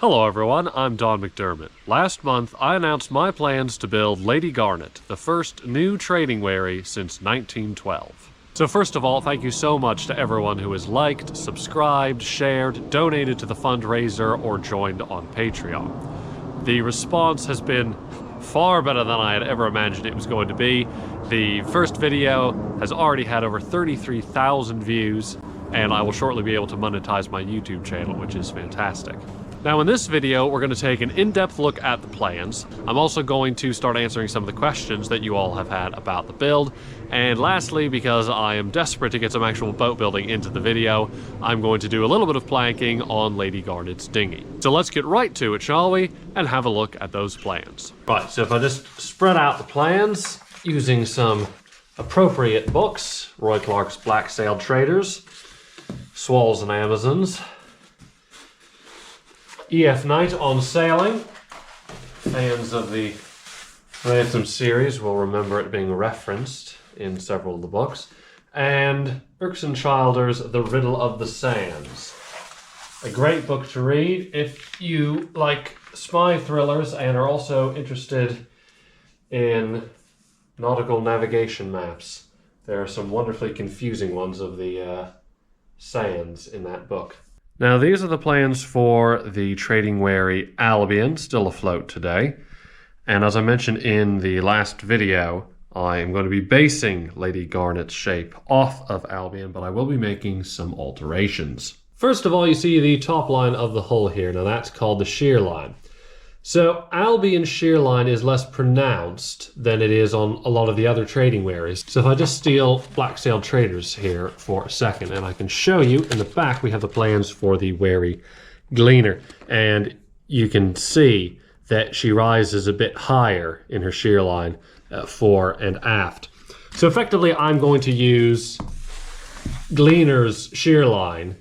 Hello everyone, I'm Don McDermott. Last month, I announced my plans to build Lady Garnet, the first new trading wherry since 1912. So first of all, thank you so much to everyone who has liked, subscribed, shared, donated to the fundraiser, or joined on Patreon. The response has been far better than I had ever imagined it was going to be. The first video has already had over 33,000 views, and I will shortly be able to monetize my YouTube channel, which is fantastic. Now in this video, we're going to take an in-depth look at the plans. I'm also going to start answering some of the questions that you all have had about the build. And lastly, because I am desperate to get some actual boat building into the video, I'm going to do a little bit of planking on Lady Garnet's dinghy. So let's get right to it, shall we? And have a look at those plans. Right, so if I just spread out the plans using some appropriate books, Roy Clark's Black Sailed Traders, Swalls and Amazons, E.F. Knight on Sailing. Fans of the Ransom series will remember it being referenced in several of the books. And Erskine Childer's The Riddle of the Sands. A great book to read if you like spy thrillers and are also interested in nautical navigation maps. There are some wonderfully confusing ones of the sands in that book. Now these are the plans for the trading wherry Albion, still afloat today. And as I mentioned in the last video, I am going to be basing Lady Garnet's shape off of Albion, but I will be making some alterations. First of all, you see the top line of the hull here. Now that's called the shear line. So Albion's shear line is less pronounced than it is on a lot of the other trading wherries. So if I just steal Black Sailed Traders here for a second, and I can show you in the back we have the plans for the wherry Gleaner. And you can see that she rises a bit higher in her shear line fore and aft. So effectively I'm going to use Gleaner's shear line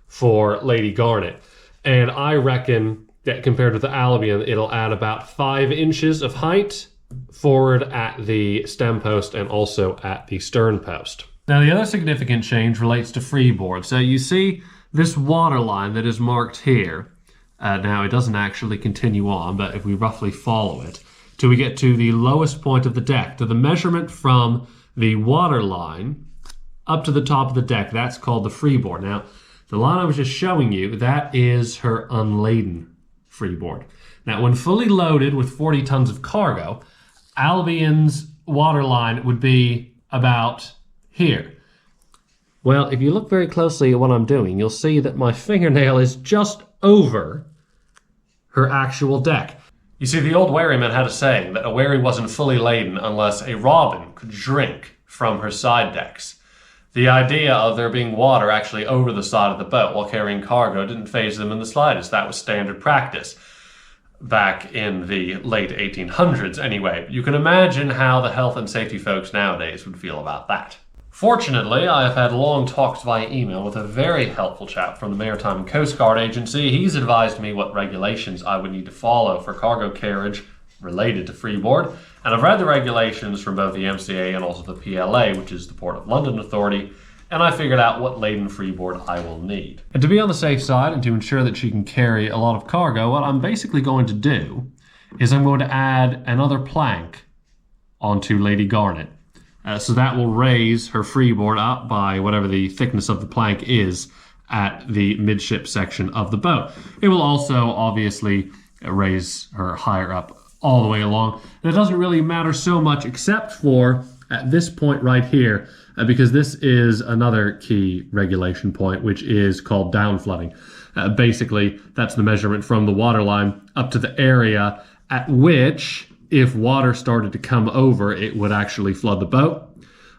for Lady Garnet. And I reckon that compared with the Albion, it'll add about 5 inches of height forward at the stem post and also at the stern post. Now the other significant change relates to freeboard. So you see this water line that is marked here. Now it doesn't actually continue on, but if we roughly follow it, till we get to the lowest point of the deck, to the measurement from the water line up to the top of the deck, that's called the freeboard. Now, the line I was just showing you, that is her unladen freeboard. Now, when fully loaded with 40 tons of cargo, Albion's water line would be about here. Well, if you look very closely at what I'm doing, you'll see that my fingernail is just over her actual deck. You see, the old wherryman had a saying that a wherry wasn't fully laden unless a robin could drink from her side decks. The idea of there being water actually over the side of the boat while carrying cargo didn't faze them in the slightest. That was standard practice back in the late 1800s anyway. You can imagine how the health and safety folks nowadays would feel about that. Fortunately, I have had long talks via email with a very helpful chap from the Maritime and Coast Guard Agency. He's advised me what regulations I would need to follow for cargo carriage related to freeboard. And I've read the regulations from both the MCA and also the PLA, which is the Port of London Authority, and I figured out what laden freeboard I will need. And to be on the safe side and to ensure that she can carry a lot of cargo, what I'm basically going to do is I'm going to add another plank onto Lady Garnet. So that will raise her freeboard up by whatever the thickness of the plank is at the midship section of the boat. It will also obviously raise her higher up all the way along. And it doesn't really matter so much except for at this point right here, because this is another key regulation point, which is called down flooding. Basically, that's the measurement from the water line up to the area at which, if water started to come over, it would actually flood the boat.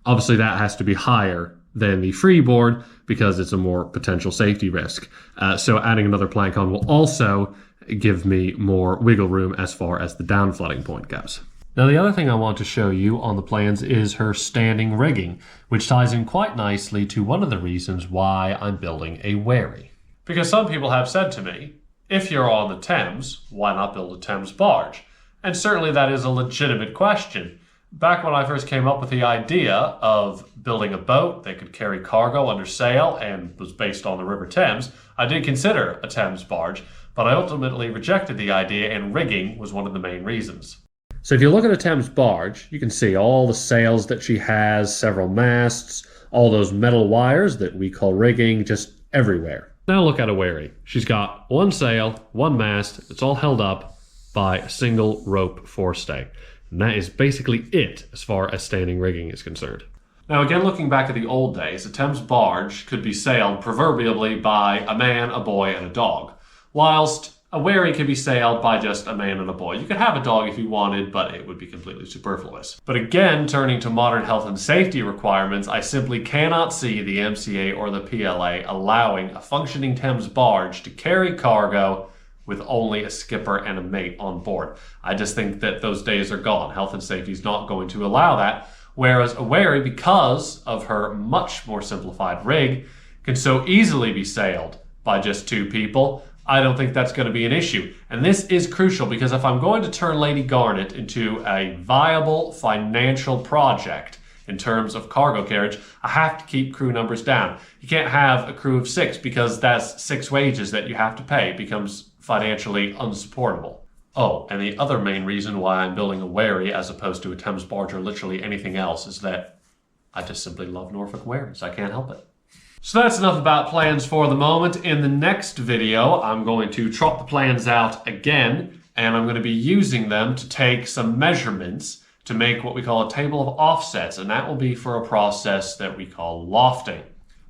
Obviously, that has to be higher than the freeboard because it's a more potential safety risk. So adding another plank on will also give me more wiggle room as far as the down flooding point goes. Now the other thing I want to show you on the plans is her standing rigging, which ties in quite nicely to one of the reasons why I'm building a wherry. Because some people have said to me, if you're on the Thames, why not build a Thames barge? And certainly that is a legitimate question. Back when I first came up with the idea of building a boat that could carry cargo under sail and was based on the River Thames, I did consider a Thames barge, but I ultimately rejected the idea, and rigging was one of the main reasons. So if you look at a Thames barge, you can see all the sails that she has, several masts, all those metal wires that we call rigging, just everywhere. Now look at a Wherry. She's got one sail, one mast, it's all held up by a single rope forestay. And that is basically it as far as standing rigging is concerned. Now again, looking back at the old days, a Thames barge could be sailed proverbially by a man, a boy, and a dog, whilst a Wherry could be sailed by just a man and a boy. You could have a dog if you wanted, but it would be completely superfluous. But again, turning to modern health and safety requirements, I simply cannot see the MCA or the PLA allowing a functioning Thames barge to carry cargo with only a skipper and a mate on board. I just think that those days are gone. Health and safety is not going to allow that, whereas a Wherry, because of her much more simplified rig, can so easily be sailed by just two people. I don't think that's going to be an issue. And this is crucial because if I'm going to turn Lady Garnet into a viable financial project in terms of cargo carriage, I have to keep crew numbers down. You can't have a crew of 6 because that's 6 wages that you have to pay. It becomes financially unsupportable. Oh, and the other main reason why I'm building a Wherry as opposed to a Thames barge or literally anything else is that I just simply love Norfolk Wherrys. I can't help it. So that's enough about plans for the moment. In the next video, I'm going to trot the plans out again, and I'm going to be using them to take some measurements to make what we call a table of offsets, and that will be for a process that we call lofting.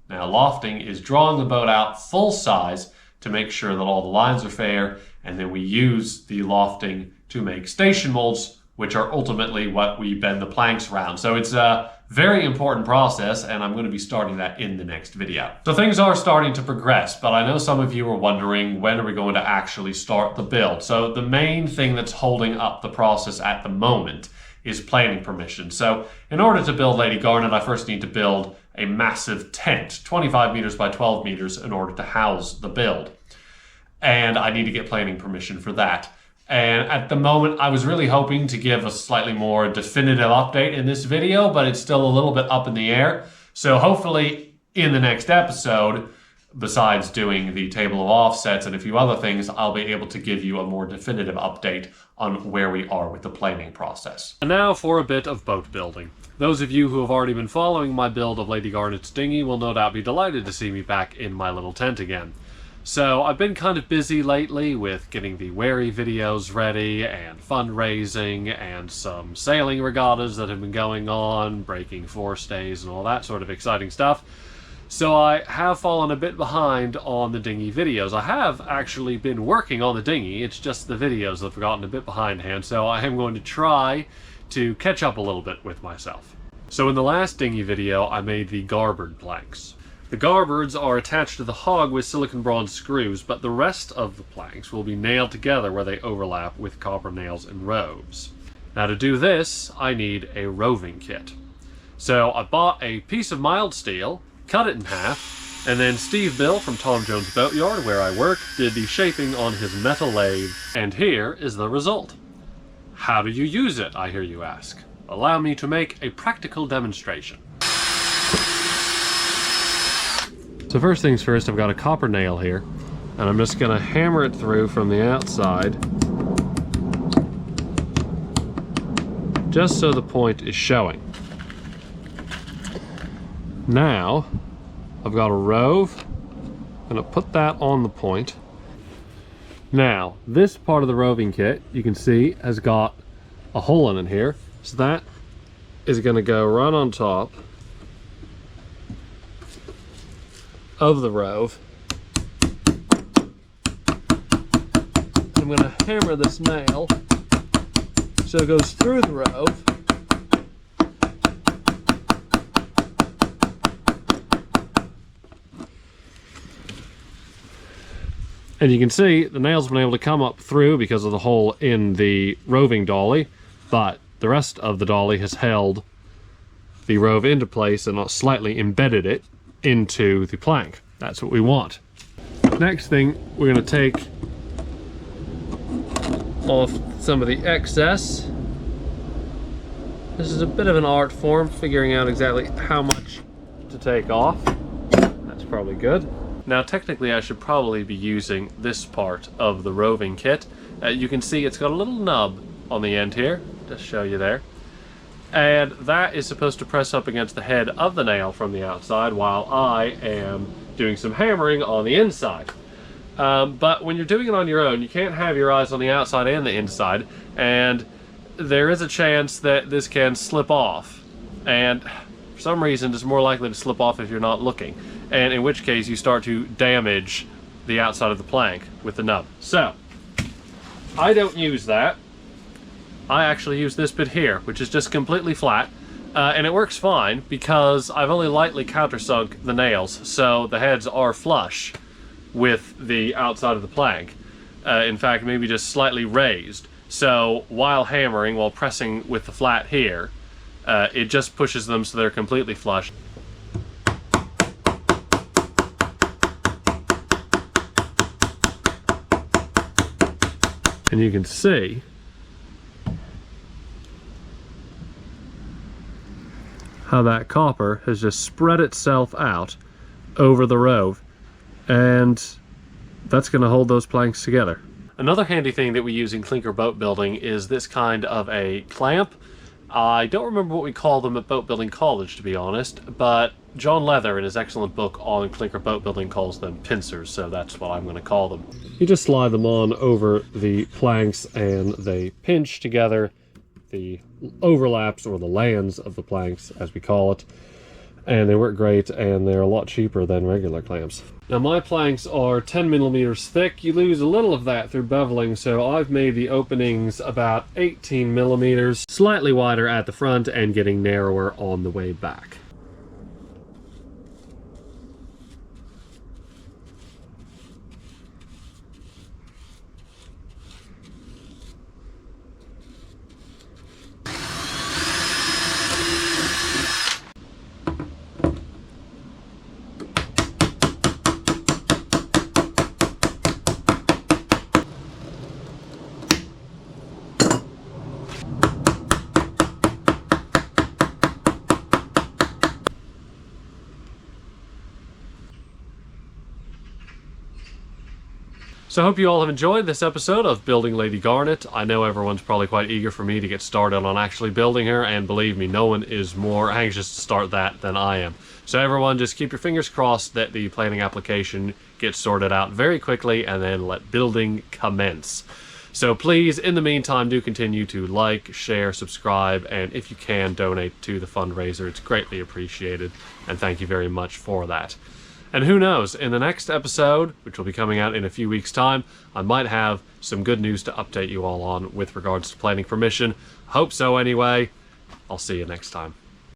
Now, lofting is drawing the boat out full size to make sure that all the lines are fair, and then we use the lofting to make station molds, which are ultimately what we bend the planks around. So it's a very important process, and I'm going to be starting that in the next video. So things are starting to progress, but I know some of you are wondering, when are we going to actually start the build? So the main thing that's holding up the process at the moment is planning permission. So in order to build Lady Garnet, I first need to build a massive tent, 25 meters by 12 meters, in order to house the build. And I need to get planning permission for that. And at the moment, I was really hoping to give a slightly more definitive update in this video, but it's still a little bit up in the air. So hopefully in the next episode, besides doing the table of offsets and a few other things, I'll be able to give you a more definitive update on where we are with the planning process. And now for a bit of boat building. Those of you who have already been following my build of Lady Garnet's dinghy will no doubt be delighted to see me back in my little tent again. So I've been kind of busy lately with getting the Wherry videos ready and fundraising and some sailing regattas that have been going on, breaking forestays and all that sort of exciting stuff. So I have fallen a bit behind on the dinghy videos. I have actually been working on the dinghy, it's just the videos that have gotten a bit behindhand, so I am going to try to catch up a little bit with myself. So in the last dinghy video, I made the garboard planks. The garboards are attached to the hog with silicon bronze screws, but the rest of the planks will be nailed together where they overlap with copper nails and roves. Now to do this, I need a roving kit. So I bought a piece of mild steel, cut it in half, and then Steve Bill from Tom Jones Boatyard, where I work, did the shaping on his metal lathe. And here is the result. How do you use it, I hear you ask? Allow me to make a practical demonstration. So first things first, I've got a copper nail here, and I'm just going to hammer it through from the outside, just so the point is showing. Now, I've got a rove, I'm going to put that on the point. Now, this part of the roving kit, you can see, has got a hole in it here, so that is going to go right on top of the rove. I'm going to hammer this nail so it goes through the rove. And you can see the nail's been able to come up through because of the hole in the roving dolly, but the rest of the dolly has held the rove into place and not slightly embedded it into the plank. That's what we want. Next thing, we're going to take off some of the excess. This is a bit of an art form, figuring out exactly how much to take off. That's probably good. Now technically I should probably be using this part of the roving kit. You can see it's got a little nub on the end here, just show you there. And that is supposed to press up against the head of the nail from the outside while I am doing some hammering on the inside. But when you're doing it on your own, you can't have your eyes on the outside and the inside, and there is a chance that this can slip off. And for some reason, it's more likely to slip off if you're not looking, and in which case you start to damage the outside of the plank with the nub. So, I don't use that. I actually use this bit here, which is just completely flat, and it works fine because I've only lightly countersunk the nails, so the heads are flush with the outside of the plank. In fact, maybe just slightly raised. So while hammering, while pressing with the flat here, it just pushes them so they're completely flush. And you can see how that copper has just spread itself out over the rove, and that's going to hold those planks together. Another handy thing that we use in clinker boat building is this kind of a clamp. I don't remember what we call them at Boat Building College, to be honest, but John Leather in his excellent book on clinker boat building calls them pincers, so that's what I'm going to call them. You just slide them on over the planks and they pinch together the overlaps, or the lands of the planks as we call it, and they work great, and they're a lot cheaper than regular clamps. Now my planks are 10 millimeters thick. You lose a little of that through beveling, so I've made the openings about 18 millimeters, slightly wider at the front and getting narrower on the way back. So I hope you all have enjoyed this episode of Building Lady Garnet. I know everyone's probably quite eager for me to get started on actually building her, and believe me, no one is more anxious to start that than I am. So everyone, just keep your fingers crossed that the planning application gets sorted out very quickly, and then let building commence. So please, in the meantime, do continue to like, share, subscribe, and if you can, donate to the fundraiser. It's greatly appreciated, and thank you very much for that. And who knows, in the next episode, which will be coming out in a few weeks' time, I might have some good news to update you all on with regards to planning permission. Hope so anyway. I'll see you next time.